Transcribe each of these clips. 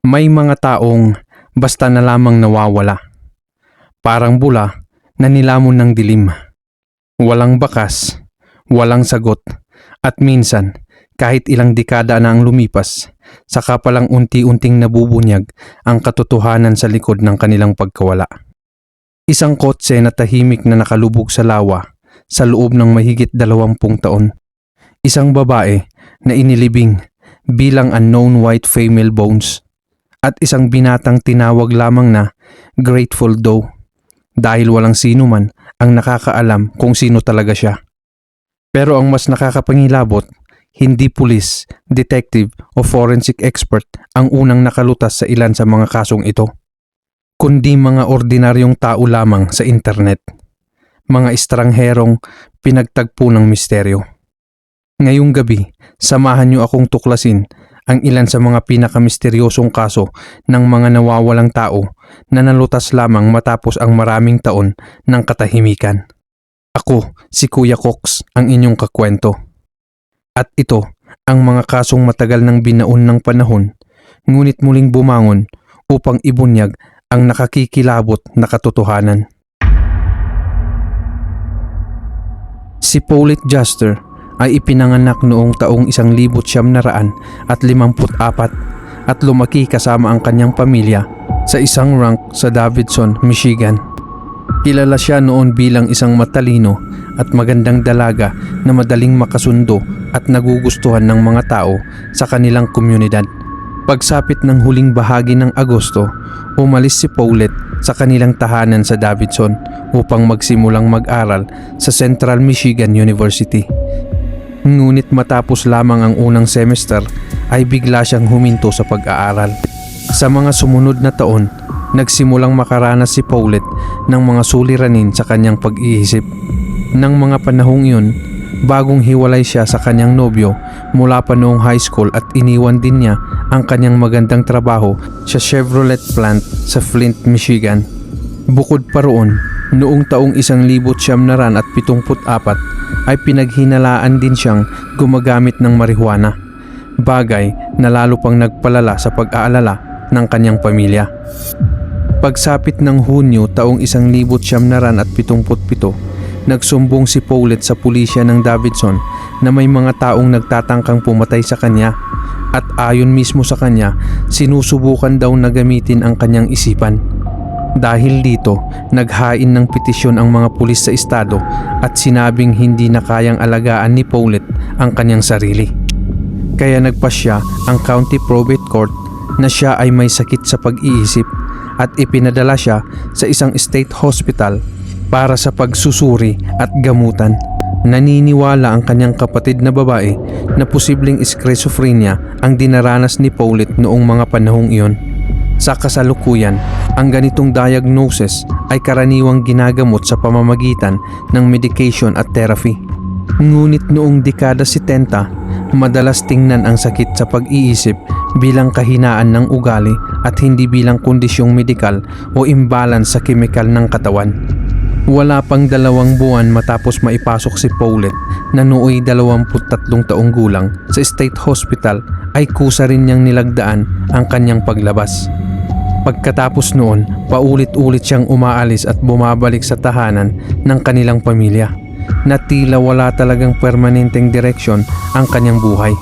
May mga taong basta na lamang nawawala. Parang bula na nilamon ng dilim. Walang bakas, walang sagot, at minsan kahit ilang dekada na ang lumipas, saka palang unti-unting nabubunyag ang katotohanan sa likod ng kanilang pagkawala. Isang kotse na tahimik na nakalubog sa lawa sa loob ng mahigit 20 taon. Isang babae na inilibing bilang unknown white female bones. At isang binatang tinawag lamang na Grateful Doe dahil walang sino man ang nakakaalam kung sino talaga siya. Pero ang mas nakakapangilabot, hindi pulis, detective o forensic expert ang unang nakalutas sa ilan sa mga kasong ito, kundi mga ordinaryong tao lamang sa internet, mga estrangherong pinagtagpo ng misteryo. Ngayong gabi, samahan niyo akong tuklasin ang ilan sa mga pinakamisteryosong kaso ng mga nawawalang tao na nalutas lamang matapos ang maraming taon ng katahimikan. Ako, si Kuya Cox, ang inyong kakwento. At ito, ang mga kasong matagal nang binaon ng panahon, ngunit muling bumangon upang ibunyag ang nakakikilabot na katotohanan. Si Paulette Juster ay ipinanganak noong taong 1954 at lumaki kasama ang kanyang pamilya sa isang ranch sa Davidson, Michigan. Kilala siya noon bilang isang matalino at magandang dalaga na madaling makasundo at nagugustuhan ng mga tao sa kanilang komunidad. Pagsapit ng huling bahagi ng Agosto, umalis si Paulette sa kanilang tahanan sa Davidson upang magsimulang mag-aral sa Central Michigan University. Ngunit matapos lamang ang unang semester ay bigla siyang huminto sa pag-aaral. Sa mga sumunod na taon, nagsimulang makaranas si Paulette ng mga suliranin sa kanyang pag-iisip. Nang mga panahong yun, bagong hiwalay siya sa kanyang nobyo mula pa noong high school at iniwan din niya ang kanyang magandang trabaho sa Chevrolet plant sa Flint, Michigan. Bukod pa roon, noong taong 1974 ay pinaghinalaan din siyang gumagamit ng marijuana, bagay na lalo pang nagpalala sa pag-aalala ng kanyang pamilya. Pagsapit ng Hunyo taong 1977, nagsumbong si Paulette sa pulisya ng Davidson na may mga taong nagtatangkang pumatay sa kanya at ayon mismo sa kanya, sinusubukan daw na gamitin ang kanyang isipan. Dahil dito, naghain ng petisyon ang mga pulis sa estado at sinabing hindi na kayang alagaan ni Paulette ang kanyang sarili. Kaya nagpasya ang County Probate Court na siya ay may sakit sa pag-iisip at ipinadala siya sa isang state hospital para sa pagsusuri at gamutan. Naniniwala ang kanyang kapatid na babae na posibleng schizophrenia ang dinaranas ni Paulette noong mga panahong iyon. Sa kasalukuyan, ang ganitong diagnosis ay karaniwang ginagamot sa pamamagitan ng medication at therapy. Ngunit noong dekada 70, madalas tingnan ang sakit sa pag-iisip bilang kahinaan ng ugali at hindi bilang kondisyong medikal o imbalance sa kemikal ng katawan. Wala pang 2 buwan matapos maipasok si Paulette na nooy 23 taong gulang sa state hospital ay kusa rin niyang nilagdaan ang kanyang paglabas. Pagkatapos noon, paulit-ulit siyang umaalis at bumabalik sa tahanan ng kanilang pamilya na tila wala talagang permanenteng direksyon ang kanyang buhay.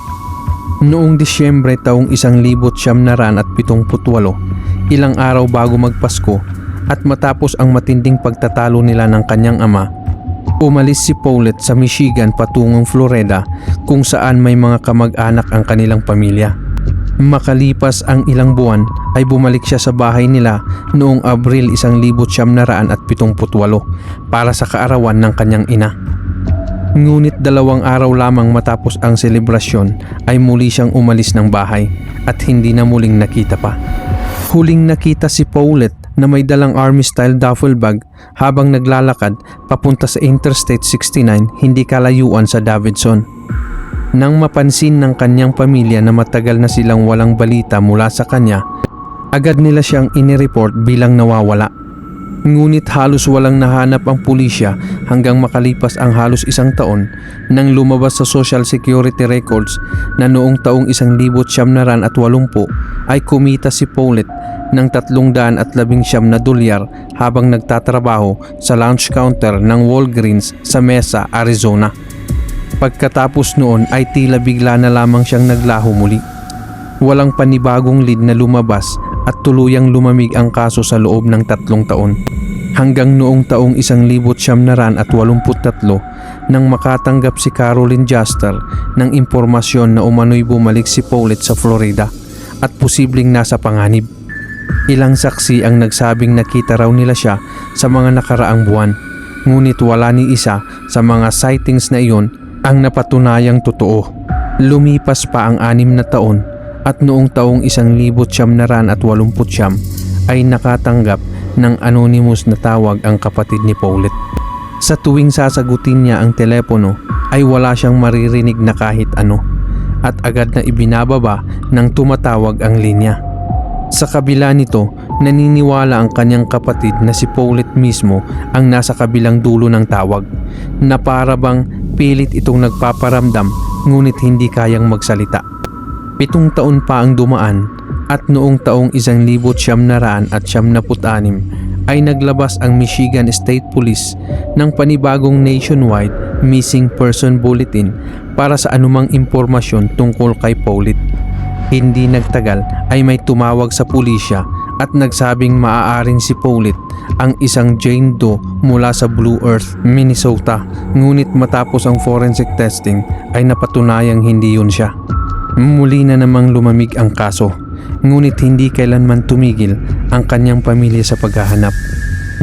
Noong Disyembre taong 1978, ilang araw bago magpasko at matapos ang matinding pagtatalo nila ng kanyang ama, umalis si Paulette sa Michigan patungong Florida kung saan may mga kamag-anak ang kanilang pamilya. Makalipas ang ilang buwan ay bumalik siya sa bahay nila noong Abril 1978 para sa kaarawan ng kanyang ina. Ngunit 2 araw lamang matapos ang selebrasyon ay muli siyang umalis ng bahay at hindi na muling nakita pa. Huling nakita si Paulette na may dalang army-style duffel bag habang naglalakad papunta sa Interstate 69 hindi kalayuan sa Davidson. Nang mapansin ng kanyang pamilya na matagal na silang walang balita mula sa kanya, agad nila siyang inireport bilang nawawala. Ngunit halos walang nahanap ang pulisya hanggang makalipas ang halos isang taon nang lumabas sa Social Security records na noong taong 1980 ay kumita si Paulette ng $319 habang nagtatrabaho sa lunch counter ng Walgreens sa Mesa, Arizona. Pagkatapos noon ay tila bigla na lamang siyang naglaho muli. Walang panibagong lead na lumabas at tuluyang lumamig ang kaso sa loob ng 3 taon. Hanggang noong taong 1983 nang makatanggap si Caroline Juster ng impormasyon na umano'y bumalik si Paulette sa Florida at posibleng nasa panganib. Ilang saksi ang nagsabing nakita raw nila siya sa mga nakaraang buwan, ngunit wala ni isa sa mga sightings na iyon ang napatunayang totoo. Lumipas pa ang 6 na taon at noong taong 1989 ay nakatanggap ng anonymous na tawag ang kapatid ni Paulette. Sa tuwing sasagutin niya ang telepono ay wala siyang maririnig na kahit ano at agad na ibinababa ng tumatawag ang linya. Sa kabila nito, naniniwala ang kanyang kapatid na si Paulette mismo ang nasa kabilang dulo ng tawag, na para bang pilit itong nagpaparamdam ngunit hindi kayang magsalita. 7 taon pa ang dumaan at noong taong 1976 ay naglabas ang Michigan State Police ng panibagong nationwide missing person bulletin para sa anumang impormasyon tungkol kay Paulette. Hindi nagtagal ay may tumawag sa pulisya at nagsabing maaaring si Paulette ang isang Jane Doe mula sa Blue Earth, Minnesota. Ngunit matapos ang forensic testing ay napatunayang hindi yun siya. Muli na namang lumamig ang kaso, ngunit hindi kailanman tumigil ang kanyang pamilya sa paghahanap.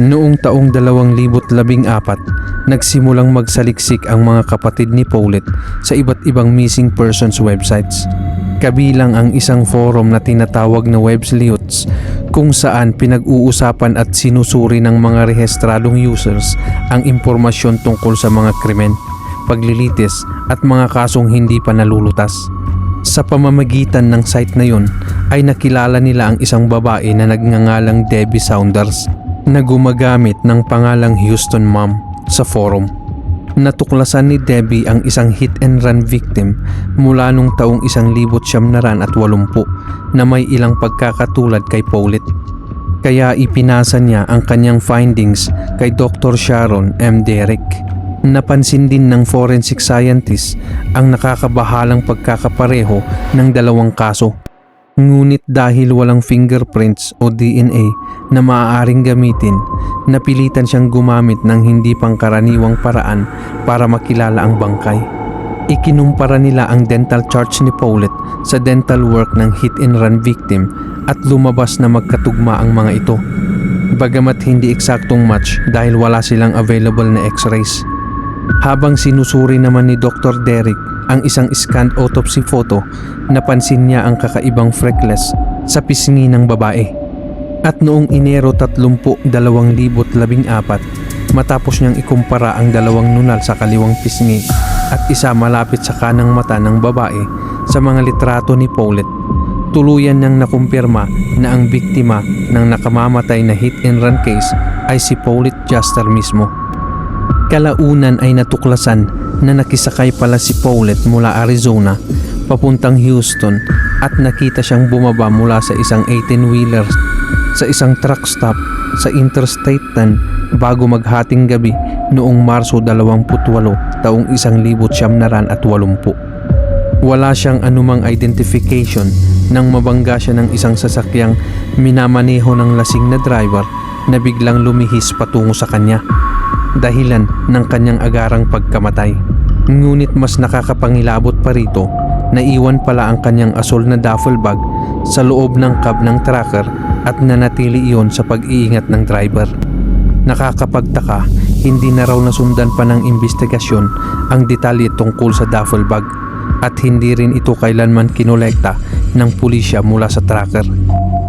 Noong taong 2014, nagsimulang magsaliksik ang mga kapatid ni Paulette sa iba't ibang missing persons websites. Kabilang ang isang forum na tinatawag na Websleuths kung saan pinag-uusapan at sinusuri ng mga rehistradong users ang impormasyon tungkol sa mga krimen, paglilitis at mga kasong hindi pa nalulutas. Sa pamamagitan ng site na yon ay nakilala nila ang isang babae na nagngangalang Debbie Saunders na gumagamit ng pangalang Houston Mom sa forum. Natuklasan ni Debbie ang isang hit and run victim mula nung taong 1980 na may ilang pagkakatulad kay Paulette. Kaya ipinasa niya ang kanyang findings kay Dr. Sharon M. Derrick. Napansin din ng forensic scientist ang nakakabahalang pagkakapareho ng 2 kaso. Ngunit dahil walang fingerprints o DNA na maaaring gamitin, napilitan siyang gumamit ng hindi pangkaraniwang paraan para makilala ang bangkay. Ikinumpara nila ang dental charts ni Paulette sa dental work ng hit and run victim at lumabas na magkatugma ang mga ito. Bagamat hindi eksaktong match dahil wala silang available na x-rays. Habang sinusuri naman ni Dr. Derrick ang isang scanned autopsy photo, napansin niya ang kakaibang freckles sa pisngi ng babae. At noong Enero 30, 2014, matapos niyang ikumpara ang 2 nunal sa kaliwang pisngi at isa malapit sa kanang mata ng babae sa mga litrato ni Paulette, tuluyan niyang nakumpirma na ang biktima ng nakamamatay na hit and run case ay si Paulette Juster mismo. Kalaunan ay natuklasan na nakisakay pala si Paulette mula Arizona papuntang Houston at nakita siyang bumaba mula sa isang 18-wheeler sa isang truck stop sa Interstate 10 bago maghating gabi noong Marso 28, taong 1980. Wala siyang anumang identification nang mabangga siya ng isang sasakyang minamaneho ng lasing na driver na biglang lumihis patungo sa kanya, dahilan ng kanyang agarang pagkamatay. Ngunit mas nakakapangilabot pa rito, naiwan pala ang kanyang asol na duffel bag sa loob ng cab ng trucker at nanatili iyon sa pag-iingat ng driver. Nakakapagtaka, hindi na raw nasundan pa ng investigasyon ang detalye tungkol sa duffel bag at hindi rin ito kailanman kinolekta ng pulisya mula sa trucker.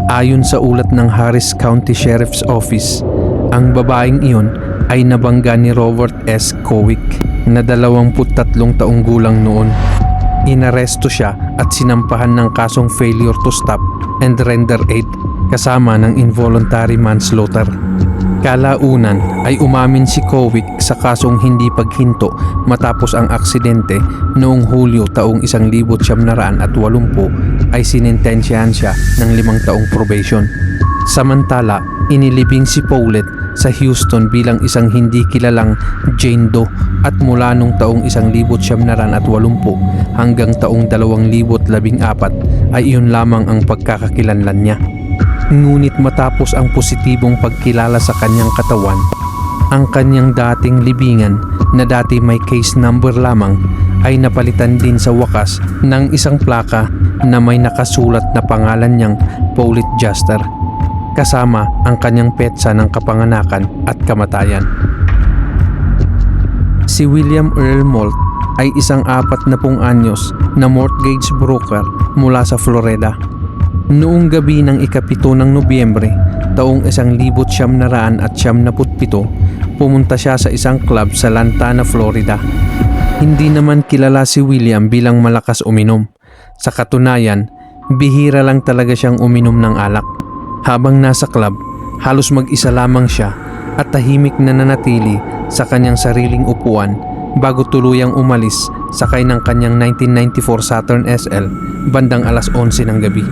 Ayon sa ulat ng Harris County Sheriff's Office, ang babaeng iyon ay nabangga ni Robert S. Kowick na 23 taong gulang noon. Inaresto siya at sinampahan ng kasong failure to stop and render aid kasama ng involuntary manslaughter. Kalaunan ay umamin si Kowick sa kasong hindi paghinto matapos ang aksidente noong Hulyo taong 1980 ay sinintensyahan siya ng 5 taong probation. Samantala, inilibing si Paulette sa Houston bilang isang hindi kilalang Jane Doe at mula nung taong 1980 hanggang taong 2014 ay iyon lamang ang pagkakakilanlan niya. Ngunit matapos ang positibong pagkilala sa kanyang katawan, ang kanyang dating libingan na dati may case number lamang ay napalitan din sa wakas ng isang plaka na may nakasulat na pangalan niyang Paulette Juster, kasama ang kanyang petsa ng kapanganakan at kamatayan. Si William Earl Moult ay isang 40 anyos na mortgage broker mula sa Florida. Noong gabi ng ika-7 ng Nobyembre taong 1977, pumunta siya sa isang club sa Lantana, Florida. Hindi naman kilala si William bilang malakas uminom. Sa katunayan, bihira lang talaga siyang uminom ng alak. Habang nasa club, halos mag-isa lamang siya at tahimik na nanatili sa kanyang sariling upuan bago tuluyang umalis sakay ng kanyang 1994 Saturn SL bandang alas 11 ng gabi.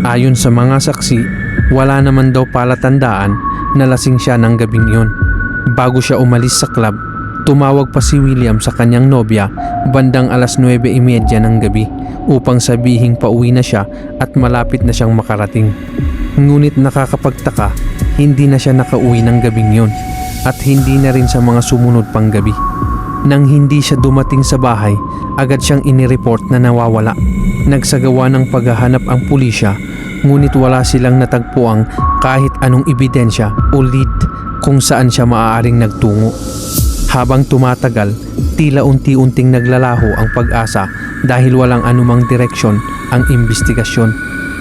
Ayon sa mga saksi, wala naman daw palatandaan na lasing siya ng gabing iyon. Bago siya umalis sa club, tumawag pa si William sa kanyang nobya bandang alas 9:30 ng gabi upang sabihing pauwi na siya at malapit na siyang makarating. Ngunit nakakapagtaka, hindi na siya nakauwi ng gabing iyon at hindi na rin sa mga sumunod pang gabi. Nang hindi siya dumating sa bahay, agad siyang inireport na nawawala. Nagsagawa ng paghahanap ang pulisya, ngunit wala silang natagpuang kahit anong ebidensya o lead kung saan siya maaaring nagtungo. Habang tumatagal, tila unti-unting naglalaho ang pag-asa dahil walang anumang direksyon ang imbestigasyon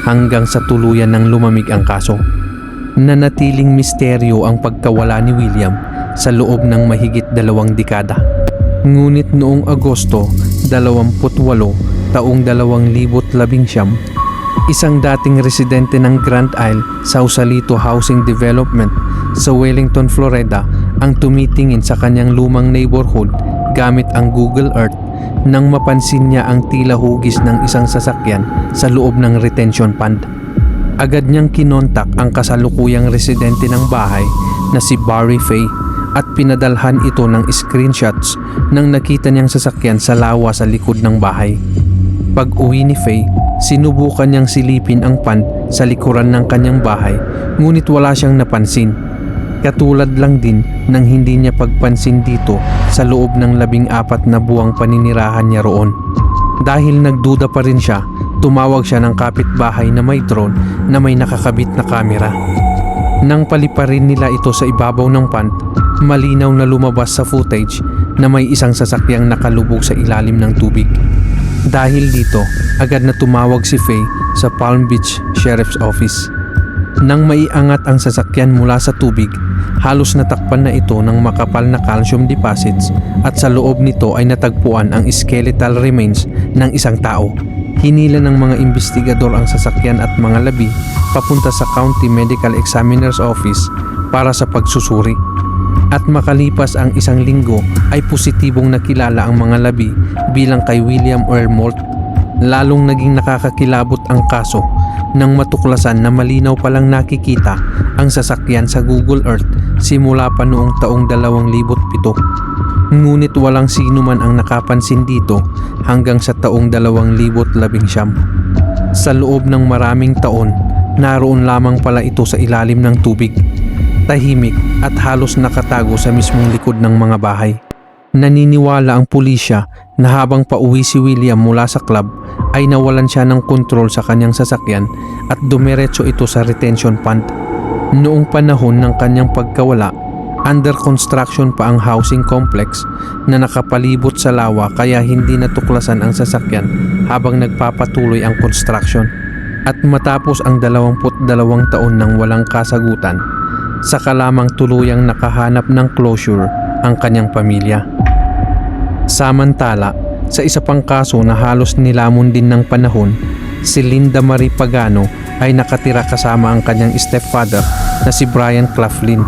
hanggang sa tuluyan ng lumamig ang kaso. Nanatiling misteryo ang pagkawala ni William sa loob ng mahigit 2 dekada. Ngunit noong Agosto 28 taong 2019, isang dating residente ng Grand Isle, Sausalito Housing Development sa Wellington, Florida ang tumitingin sa kanyang lumang neighborhood gamit ang Google Earth nang mapansin niya ang tila hugis ng isang sasakyan sa loob ng retention pond. Agad niyang kinontak ang kasalukuyang residente ng bahay na si Barry Fay at pinadalhan ito ng screenshots ng nakita niyang sasakyan sa lawa sa likod ng bahay. Pag-uwi ni Faye, sinubukan niyang silipin ang pond sa likuran ng kanyang bahay, ngunit wala siyang napansin. Katulad lang din ng hindi niya pagpansin dito sa loob ng 14 na buwang paninirahan niya roon. Dahil nagduda pa rin siya, tumawag siya ng kapitbahay na may drone na may nakakabit na kamera. Nang paliparin nila ito sa ibabaw ng pond, malinaw na lumabas sa footage na may isang sasakyang nakalubog sa ilalim ng tubig. Dahil dito, agad na tumawag si Faye sa Palm Beach Sheriff's Office. Nang maiangat ang sasakyan mula sa tubig, halos natakpan na ito ng makapal na calcium deposits at sa loob nito ay natagpuan ang skeletal remains ng isang tao. Hinila ng mga investigador ang sasakyan at mga labi papunta sa County Medical Examiner's Office para sa pagsusuri. At makalipas ang 1 linggo ay positibong nakilala ang mga labi bilang kay William Earl Moult. Lalong naging nakakakilabot ang kaso nang matuklasan na malinaw palang nakikita ang sasakyan sa Google Earth simula pa noong taong 2007. Ngunit walang sino man ang nakapansin dito hanggang sa taong 2019. Sa loob ng maraming taon, naroon lamang pala ito sa ilalim ng tubig. Tahimik at halos nakatago sa mismong likod ng mga bahay. Naniniwala ang pulisya na habang pauwi si William mula sa club ay nawalan siya ng kontrol sa kanyang sasakyan at dumiretso ito sa retention pond. Noong panahon ng kanyang pagkawala, under construction pa ang housing complex na nakapalibot sa lawa kaya hindi natuklasan ang sasakyan habang nagpapatuloy ang construction. At matapos ang 22 taon ng walang kasagutan, saka lamang tuluyang nakahanap ng closure ang kanyang pamilya. Samantala, sa isa pang kaso na halos nilamon din ng panahon, si Linda Marie Pagano ay nakatira kasama ang kanyang stepfather na si Brian Claflin.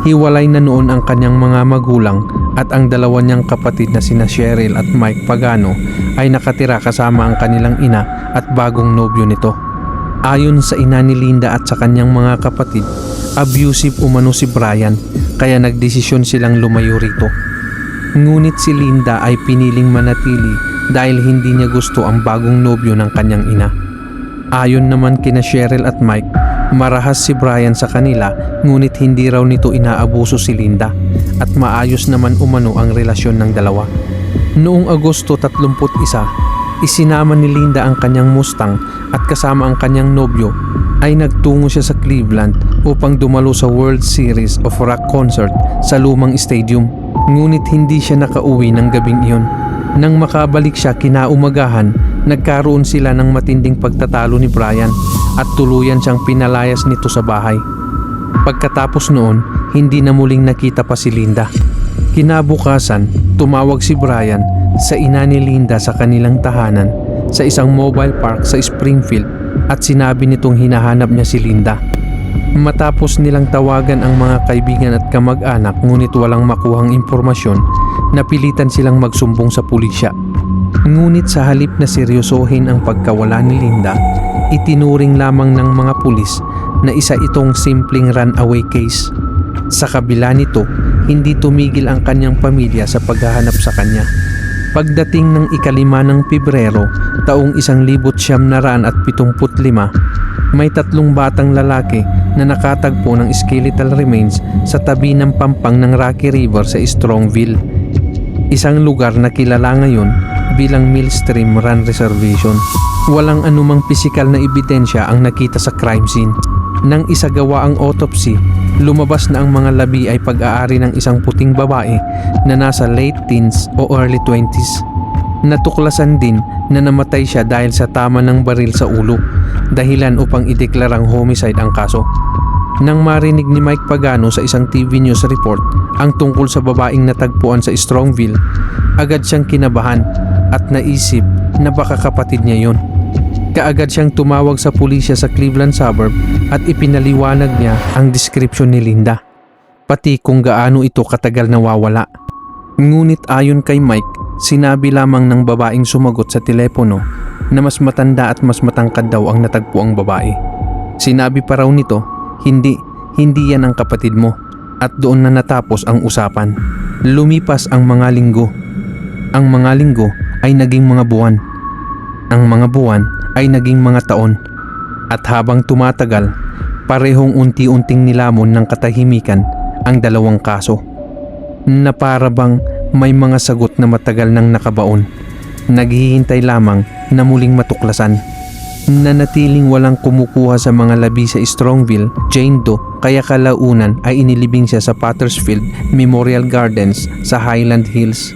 Hiwalay na noon ang kanyang mga magulang at ang dalawa niyang kapatid na sina Cheryl at Mike Pagano ay nakatira kasama ang kanilang ina at bagong nobyo nito. Ayon sa ina ni Linda at sa kanyang mga kapatid, abusive umano si Brian kaya nagdesisyon silang lumayo rito. Ngunit si Linda ay piniling manatili dahil hindi niya gusto ang bagong nobyo ng kanyang ina. Ayon naman kina Cheryl at Mike, marahas si Brian sa kanila ngunit hindi raw nito inaabuso si Linda at maayos naman umano ang relasyon ng dalawa. Noong Agosto 31, isinama ni Linda ang kanyang Mustang at kasama ang kanyang nobyo ay nagtungo siya sa Cleveland upang dumalo sa World Series of Rock concert sa lumang stadium. Ngunit hindi siya nakauwi ng gabing iyon. Nang makabalik siya kinaumagahan, nagkaroon sila ng matinding pagtatalo ni Brian at tuluyan siyang pinalayas nito sa bahay. Pagkatapos noon, hindi na muling nakita pa si Linda. Kinabukasan, tumawag si Brian sa ina ni Linda sa kanilang tahanan sa isang mobile park sa Springfield at sinabi nitong hinahanap niya si Linda. Matapos nilang tawagan ang mga kaibigan at kamag-anak ngunit walang makuhang impormasyon, napilitan silang magsumbong sa pulisya. Ngunit sa halip na seryosohin ang pagkawala ni Linda, itinuring lamang ng mga pulis na isa itong simpleng runaway case. Sa kabila nito, hindi tumigil ang kanyang pamilya sa paghahanap sa kanya. Pagdating ng ika-5 ng Pebrero, taong 1975, may 3 batang lalaki na nakatagpo ng skeletal remains sa tabi ng pampang ng Rocky River sa Strongville, isang lugar na kilala ngayon bilang Millstream Run Reservation. Walang anumang pisikal na ebidensya ang nakita sa crime scene. Nang isagawa ang autopsy, lumabas na ang mga labi ay pag-aari ng isang puting babae na nasa late teens o early 20s. Natuklasan din na namatay siya dahil sa tama ng baril sa ulo, dahilan upang ideklarang homicide ang kaso. Nang marinig ni Mike Pagano sa isang TV news report ang tungkol sa babaeng natagpuan sa Strongville, agad siyang kinabahan at naisip na baka kapatid niya yon. Kaagad siyang tumawag sa pulisya sa Cleveland suburb at ipinaliwanag niya ang description ni Linda, pati kung gaano ito katagal nawawala. Ngunit ayon kay Mike, sinabi lamang ng babaeng sumagot sa telepono na mas matanda at mas matangkad daw ang natagpuang babae. Sinabi pa raw nito, hindi yan ang kapatid mo, at doon na natapos ang usapan. Lumipas ang mga linggo. Ang mga linggo ay naging mga buwan. Ang mga buwan ay naging mga taon. At habang tumatagal, parehong unti-unting nilamon ng katahimikan ang dalawang kaso. Na para bang may mga sagot na matagal nang nakabaon, naghihintay lamang na muling matuklasan. Nanatiling walang kumukuha sa mga labi sa Strongville, Jane Doe, kaya kalaunan ay inilibing siya sa Pottersfield Memorial Gardens sa Highland Hills.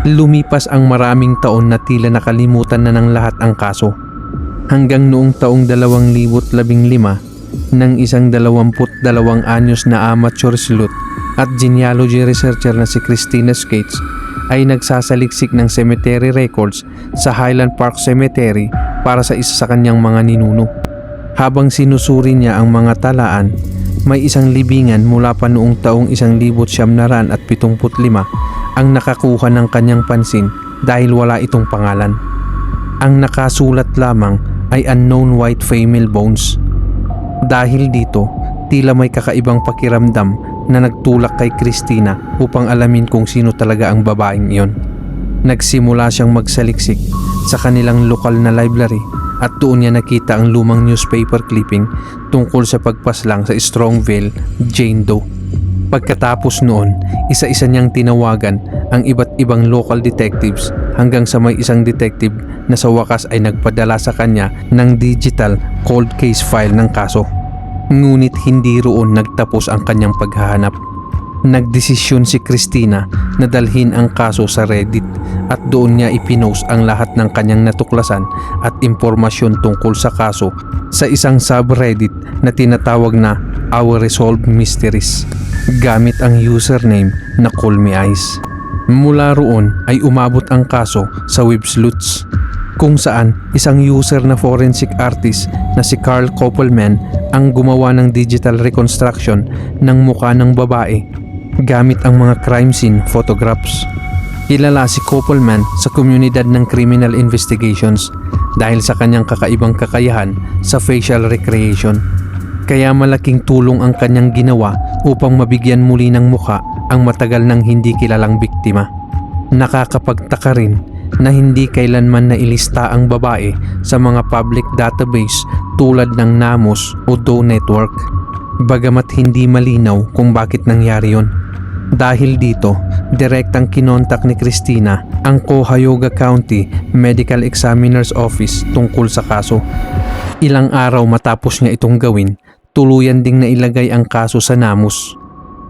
Lumipas ang maraming taon na tila nakalimutan na ng lahat ang kaso. Hanggang noong taong 2015, ng isang 22 anyos na amateur sleuth at genealogy researcher na si Christina Skates ay nagsasaliksik ng cemetery records sa Highland Park Cemetery para sa isa sa kanyang mga ninuno. Habang sinusuri niya ang mga talaan, may isang libingan mula pa noong taong 1975 ang nakakuha ng kanyang pansin dahil wala itong pangalan. Ang nakasulat lamang ay unknown white female bones. Dahil dito, tila may kakaibang pakiramdam na nagtulak kay Christina upang alamin kung sino talaga ang babaeng iyon. Nagsimula siyang magsaliksik sa kanilang lokal na library at doon niya nakita ang lumang newspaper clipping tungkol sa pagpaslang sa Strongville, Jane Doe. Pagkatapos noon, isa-isa niyang tinawagan ang iba't ibang local detectives hanggang sa may isang detective na sa wakas ay nagpadala sa kanya ng digital cold case file ng kaso. Ngunit hindi roon nagtapos ang kanyang paghahanap. Nagdesisyon si Christina na dalhin ang kaso sa Reddit at doon niya ipinost ang lahat ng kanyang natuklasan at impormasyon tungkol sa kaso sa isang subreddit na tinatawag na Our Resolved Mysteries gamit ang username na Call Me Ice. Mula roon ay umabot ang kaso sa Websleuths, kung saan isang user na forensic artist na si Carl Koppelman ang gumawa ng digital reconstruction ng mukha ng babae gamit ang mga crime scene photographs. Kilala si Koppelman sa komunidad ng criminal investigations dahil sa kanyang kakaibang kakayahan sa facial recreation. Kaya malaking tulong ang kanyang ginawa upang mabigyan muli ng mukha ang matagal nang hindi kilalang biktima. Nakakapagtaka rin na hindi kailanman nailista ang babae sa mga public database tulad ng NAMOS o Doe Network, bagamat hindi malinaw kung bakit nangyari yon. Dahil dito, direktang kinontak ni Christina ang Cuyahoga County Medical Examiner's Office tungkol sa kaso. Ilang araw matapos niya itong gawin, tuluyan ding nailagay ang kaso sa NAMOS,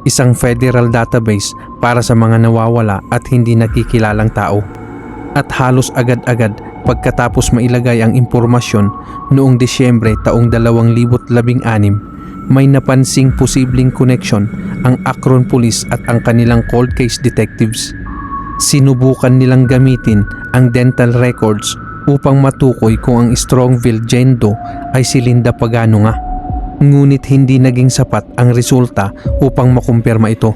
isang federal database para sa mga nawawala at hindi nakikilalang tao. At halos agad-agad pagkatapos mailagay ang impormasyon noong Disyembre taong 2016, may napansing posibleng connection ang Akron Police at ang kanilang cold case detectives. Sinubukan nilang gamitin ang dental records upang matukoy kung ang Strongville Jane Doe ay si Linda Pagano nga. Ngunit hindi naging sapat ang resulta upang makumpirma ito.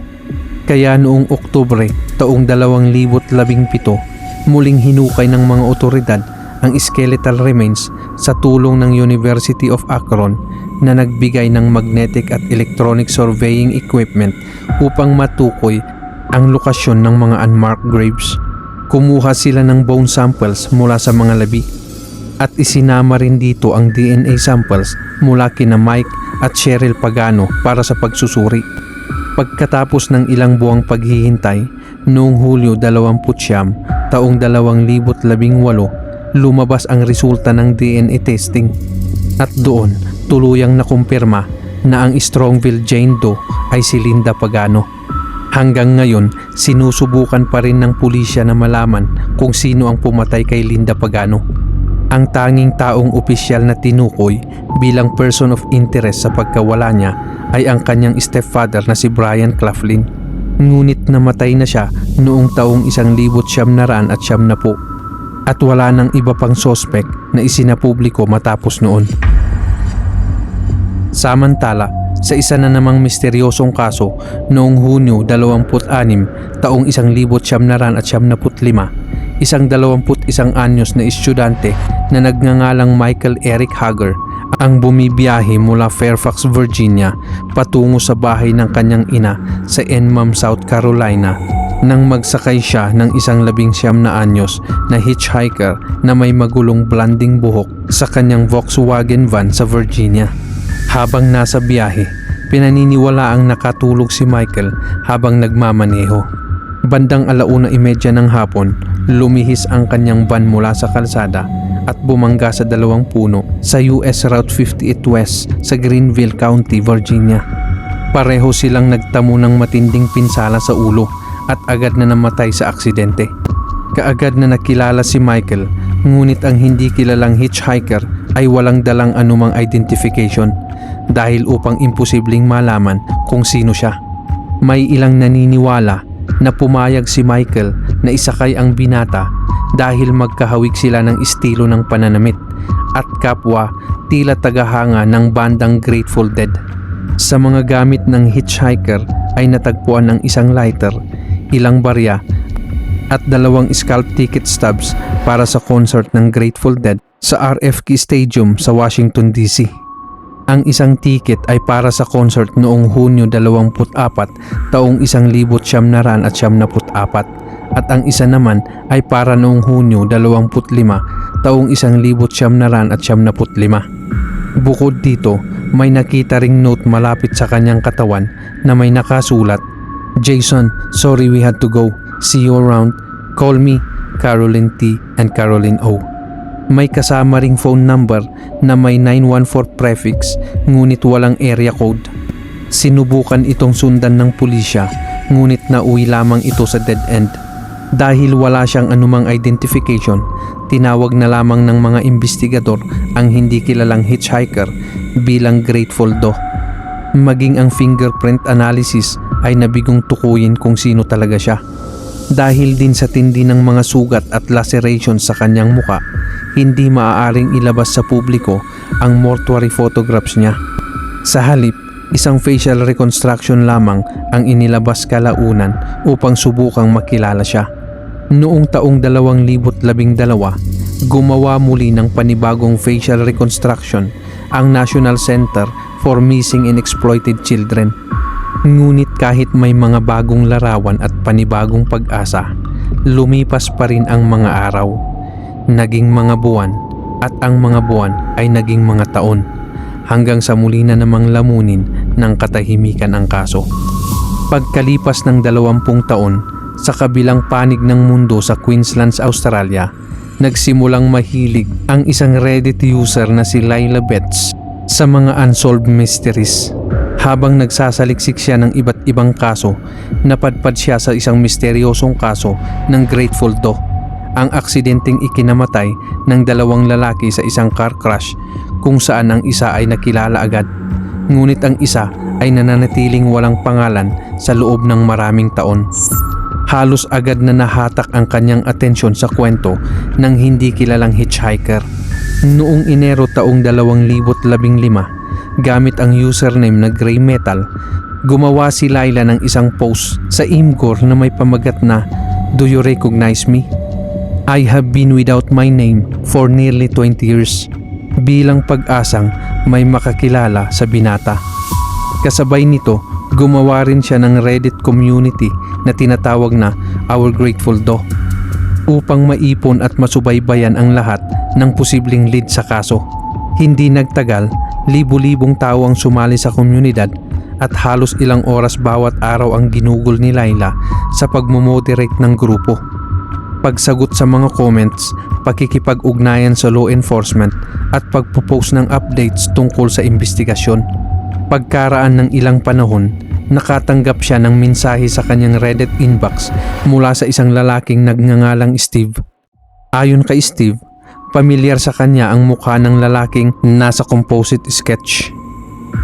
Kaya noong Oktubre taong 2017, muling hinukay ng mga otoridad ang skeletal remains sa tulong ng University of Akron na nagbigay ng magnetic at electronic surveying equipment upang matukoy ang lokasyon ng mga unmarked graves. Kumuha sila ng bone samples mula sa mga labi at isinama rin dito ang DNA samples mula kina Mike at Cheryl Pagano para sa pagsusuri. Pagkatapos ng ilang buwang paghihintay, noong Hulyo 29, taong 2018, lumabas ang resulta ng DNA testing. At doon, tuluyang nakumpirma na ang Strongville Jane Doe ay si Linda Pagano. Hanggang ngayon, sinusubukan pa rin ng pulisya na malaman kung sino ang pumatay kay Linda Pagano. Ang tanging taong opisyal na tinukoy bilang person of interest sa pagkawala niya ay ang kanyang stepfather na si Brian Claflin. Ngunit namatay na siya noong taong 1990 at wala nang iba pang sospek na isinapubliko matapos noon. Samantala, sa isa na namang misteryosong kaso noong Hunyo 26, taong 1995, isang 21 anyos na estudyante na nagngangalang Michael Eric Hager ang bumibiyahe mula Fairfax, Virginia patungo sa bahay ng kanyang ina sa Enmam, South Carolina nang magsakay siya ng isang 19 na anyos na hitchhiker na may magulong blonding buhok sa kanyang Volkswagen van sa Virginia. Habang nasa biyahe, pinaniniwalaang nakatulog si Michael habang nagmamaneho. Bandang 1:30 ng hapon, lumihis ang kanyang van mula sa kalsada at bumangga sa dalawang puno sa US Route 58 West sa Greenville County, Virginia. Pareho silang nagtamo ng matinding pinsala sa ulo at agad na namatay sa aksidente. Kaagad na nakilala si Michael, ngunit ang hindi kilalang hitchhiker ay walang dalang anumang identification dahil upang imposibleng malaman kung sino siya. May ilang naniniwala na pumayag si Michael na isakay ang binata dahil magkahawig sila ng estilo ng pananamit at kapwa tila tagahanga ng bandang Grateful Dead. Sa mga gamit ng hitchhiker ay natagpuan ng isang lighter, ilang barya at 2 scalp ticket stubs para sa concert ng Grateful Dead sa RFK Stadium sa Washington, D.C. Ang isang ticket ay para sa concert noong Hunyo 24, taong 1994 at ang isa naman ay para noong Hunyo 25, taong 1995. Bukod dito, may nakita ring note malapit sa kanyang katawan na may nakasulat, "Jason, sorry we had to go. See you around. Call me, Caroline T. and Caroline O." May kasama ring phone number na may 914 prefix ngunit walang area code. Sinubukan itong sundan ng pulisya ngunit nauwi lamang ito sa dead end. Dahil wala siyang anumang identification, tinawag na lamang ng mga investigador ang hindi kilalang hitchhiker bilang Grateful Doe. Maging ang fingerprint analysis ay nabigong tukuyin kung sino talaga siya. Dahil din sa tindi ng mga sugat at lacerations sa kanyang muka, hindi maaaring ilabas sa publiko ang mortuary photographs niya. Sa halip, isang facial reconstruction lamang ang inilabas kalaunan upang subukang makilala siya. Noong taong 2012, gumawa muli ng panibagong facial reconstruction ang National Center for Missing and Exploited Children. Ngunit kahit may mga bagong larawan at panibagong pag-asa, lumipas pa rin ang mga araw. Naging mga buwan at ang mga buwan ay naging mga taon hanggang sa muli na namang lamunin ng katahimikan ang kaso. Pagkalipas ng 20 taon, sa kabilang panig ng mundo sa Queensland, Australia, nagsimulang mahilig ang isang Reddit user na si Laila Betts sa mga unsolved mysteries. Habang nagsasaliksik siya ng iba't ibang kaso, napadpad siya sa isang misteryosong kaso ng Grateful Doe, ang aksidenteng ikinamatay ng 2 lalaki sa isang car crash kung saan ang isa ay nakilala agad, ngunit ang isa ay nananatiling walang pangalan sa loob ng maraming taon. Halos agad na nahatak ang kanyang atensyon sa kwento ng hindi kilalang hitchhiker. Noong Enero taong 2015, gamit ang username na Grey Metal, gumawa si Laila ng isang post sa Imgur na may pamagat na "Do you recognize me? I have been without my name for nearly 20 years." Bilang pag-asang may makakilala sa binata. Kasabay nito, gumawa rin siya ng Reddit community na tinatawag na Our Grateful Doe upang maipon at masubaybayan ang lahat ng posibleng lead sa kaso. Hindi nagtagal, libu-libong tao ang sumali sa komunidad at halos ilang oras bawat araw ang ginugol ni Laila sa pagmomoderate ng grupo. Pagsagot sa mga comments, pakikipag-ugnayan sa law enforcement at pagpo-post ng updates tungkol sa investigasyon. Pagkaraan ng ilang panahon, nakatanggap siya ng mensahe sa kanyang Reddit inbox mula sa isang lalaking nagngangalang Steve. Ayon kay Steve, pamilyar sa kanya ang mukha ng lalaking nasa composite sketch.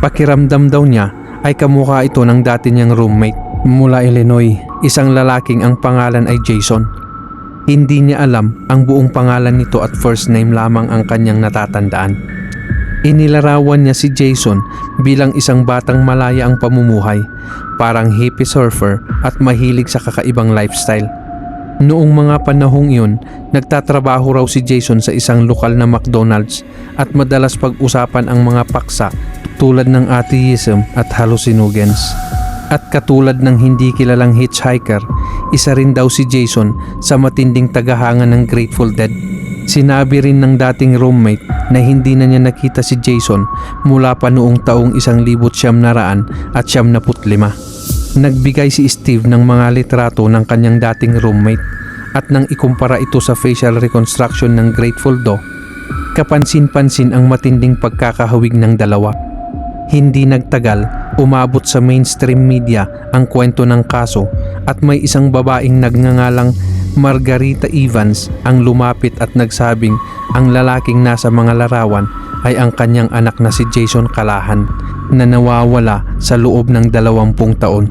Pakiramdam daw niya ay kamukha ito ng dati niyang roommate mula Illinois, isang lalaking ang pangalan ay Jason. Hindi niya alam ang buong pangalan nito at first name lamang ang kanyang natatandaan. Inilarawan niya si Jason bilang isang batang malaya ang pamumuhay, parang hippie surfer at mahilig sa kakaibang lifestyle. Noong mga panahong iyon, nagtatrabaho raw si Jason sa isang lokal na McDonald's at madalas pag-usapan ang mga paksa tulad ng atheism at hallucinogens. At katulad ng hindi kilalang hitchhiker, isa rin daw si Jason sa matinding tagahanga ng Grateful Dead. Sinabi rin ng dating roommate na hindi na niya nakita si Jason mula pa noong taong 1975. Nagbigay si Steve ng mga litrato ng kanyang dating roommate at nang ikumpara ito sa facial reconstruction ng Grateful Doe, kapansin-pansin ang matinding pagkakahawig ng dalawa. Hindi nagtagal, umabot sa mainstream media ang kwento ng kaso at may isang babaeng nagngangalang Margarita Evans ang lumapit at nagsabing ang lalaking nasa mga larawan ay ang kanyang anak na si Jason Callahan na nawawala sa loob ng 20 taon.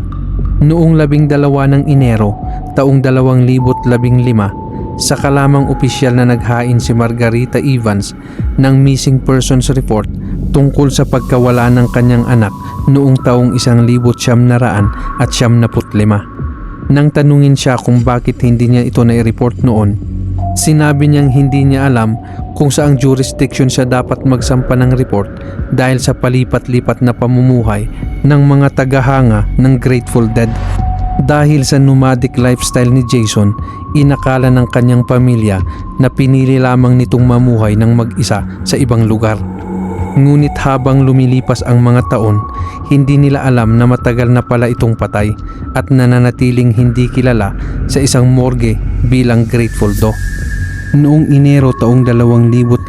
Noong 12 ng Enero taong 2015, saka lamang opisyal na naghain si Margarita Evans ng missing persons report tungkol sa pagkawala ng kanyang anak noong taong 1975. Nang tanungin siya kung bakit hindi niya ito na-report noon, sinabi niyang hindi niya alam kung saang jurisdiction siya dapat magsampa ng report dahil sa palipat-lipat na pamumuhay ng mga tagahanga ng Grateful Dead. Dahil sa nomadic lifestyle ni Jason, inakala ng kanyang pamilya na pinili lamang nitong mamuhay ng mag-isa sa ibang lugar. Ngunit habang lumilipas ang mga taon, hindi nila alam na matagal na pala itong patay at nananatiling hindi kilala sa isang morgue bilang Grateful Doe. Noong Enero taong 2015,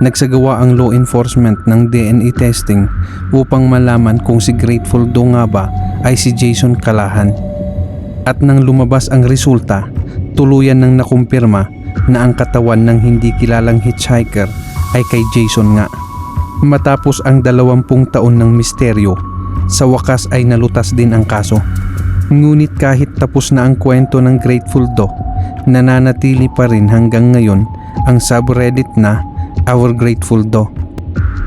nagsagawa ang law enforcement ng DNA testing upang malaman kung si Grateful Doe nga ba ay si Jason Callahan. At nang lumabas ang resulta, tuluyan nang nakumpirma na ang katawan ng hindi kilalang hitchhiker ay kay Jason nga. Matapos ang 20 taon ng misteryo, sa wakas ay nalutas din ang kaso. Ngunit kahit tapos na ang kwento ng Grateful Doe, nananatili pa rin hanggang ngayon ang subreddit na Our Grateful Doe.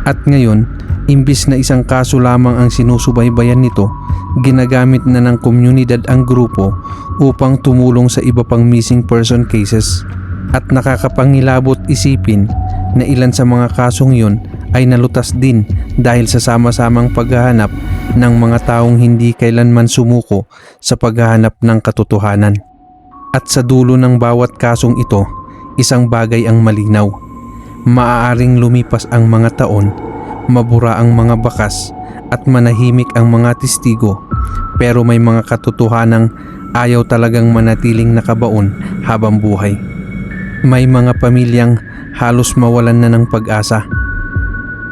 At ngayon, Imbis na isang kaso lamang ang sinusubaybayan nito, ginagamit na ng komunidad ang grupo upang tumulong sa iba pang missing person cases. At nakakapangilabot isipin na ilan sa mga kasong yun ay nalutas din dahil sa sama-samang paghahanap ng mga taong hindi kailanman sumuko sa paghahanap ng katotohanan. At sa dulo ng bawat kasong ito, isang bagay ang malinaw. Maaaring lumipas ang mga taon, mabura ang mga bakas at manahimik ang mga testigo, pero may mga katotohanang ayaw talagang manatiling nakabaon habang buhay. May mga pamilyang halos mawalan na ng pag-asa.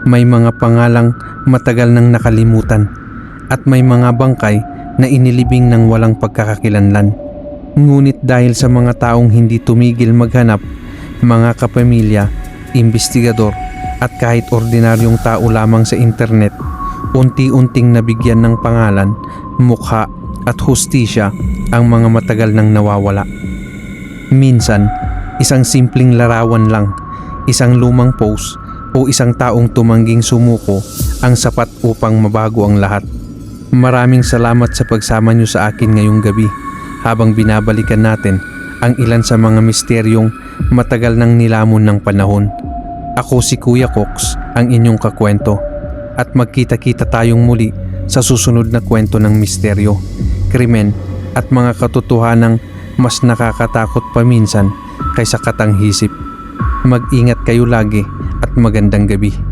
May mga pangalang matagal nang nakalimutan at may mga bangkay na inilibing ng walang pagkakakilanlan. Ngunit dahil sa mga taong hindi tumigil maghanap, mga kapamilya, investigador at kahit ordinaryong tao lamang sa internet, unti-unting nabigyan ng pangalan, mukha at hustisya ang mga matagal nang nawawala. Minsan, isang simpleng larawan lang, isang lumang post o isang taong tumangging sumuko ang sapat upang mabago ang lahat. Maraming salamat sa pagsama niyo sa akin ngayong gabi habang binabalikan natin ang ilan sa mga misteryong matagal nang nilamon ng panahon. Ako si Kuya Cox, ang inyong kakwento, at magkita-kita tayong muli sa susunod na kwento ng misteryo, krimen at mga katotohanang mas nakakatakot paminsan kaysa katanghisip. Mag-ingat kayo lagi at magandang gabi.